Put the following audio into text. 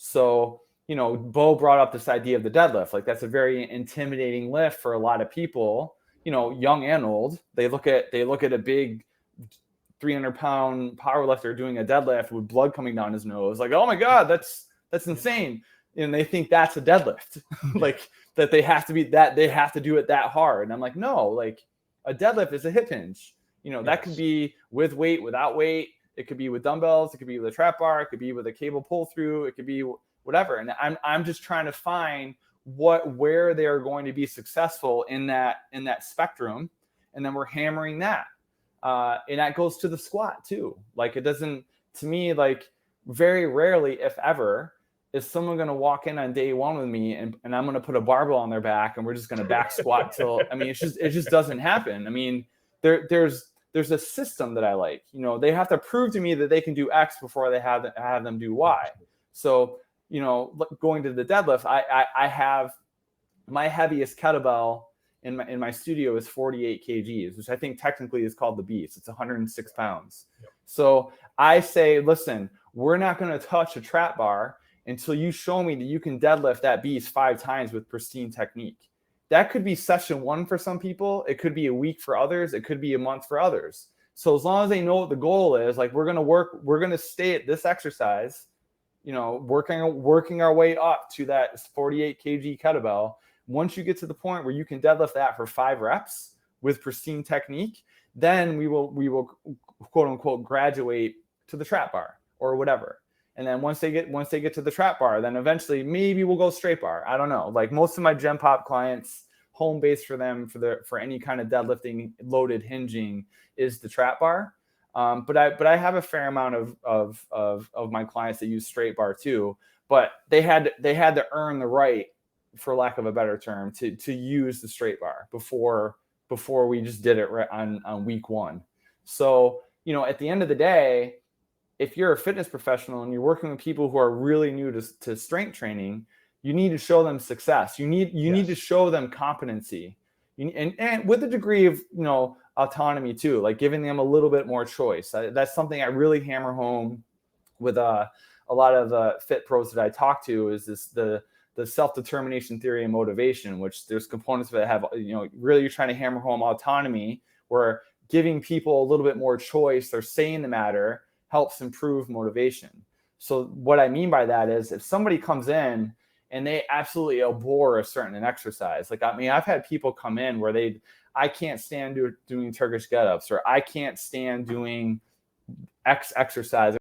So, Bo brought up this idea of the deadlift. Like that's a very intimidating lift for a lot of people, young and old. They look at a big 300-pound power lifter doing a deadlift with blood coming down his nose. Like, oh my God, that's insane. And they think that's a deadlift. Like that they have to do it that hard. And I'm like, no, like a deadlift is a hip hinge. That could be with weight, without weight. It could be with dumbbells. It could be with a trap bar. It could be with a cable pull through. It could be whatever. And I'm just trying to find where they're going to be successful in that spectrum. And then we're hammering that. And that goes to the squat too. Like it doesn't, to me, like very rarely, if ever, is someone going to walk in on day one with me and I'm going to put a barbell on their back and we're just going to back squat till, it just doesn't happen. I mean, there's a system that I like, they have to prove to me that they can do X before they have them do Y. So, going to the deadlift, I have my heaviest kettlebell in my studio is 48 kgs, which I think technically is called the beast. It's 106 pounds. Yep. So I say, listen, we're not going to touch a trap bar until you show me that you can deadlift that beast 5 times with pristine technique. That could be session 1 for some people. It could be a week for others. It could be a month for others. So as long as they know what the goal is, like we're going to stay at this exercise, working our way up to that 48 kg kettlebell. Once you get to the point where you can deadlift that for 5 reps with pristine technique, then we will quote unquote graduate to the trap bar or whatever. And then once they get to the trap bar, then eventually maybe we'll go straight bar. I don't know. Like most of my Gen Pop clients, home base for them for any kind of deadlifting, loaded hinging is the trap bar. But I have a fair amount of my clients that use straight bar too. But they had to earn the right, for lack of a better term, to use the straight bar before we just did it right on week 1. So, at the end of the day, if you're a fitness professional and you're working with people who are really new to strength training, you need to show them success. You need to show them competency, and with a degree of, autonomy too, like giving them a little bit more choice. That's something I really hammer home with a lot of the fit pros that I talk to is the self-determination theory and motivation, which there's components that have, really you're trying to hammer home autonomy, where giving people a little bit more choice, they're saying the matter, helps improve motivation. So what I mean by that is if somebody comes in and they absolutely abhor a certain exercise, like, I've had people come in where I can't stand doing Turkish get-ups, or I can't stand doing X exercise.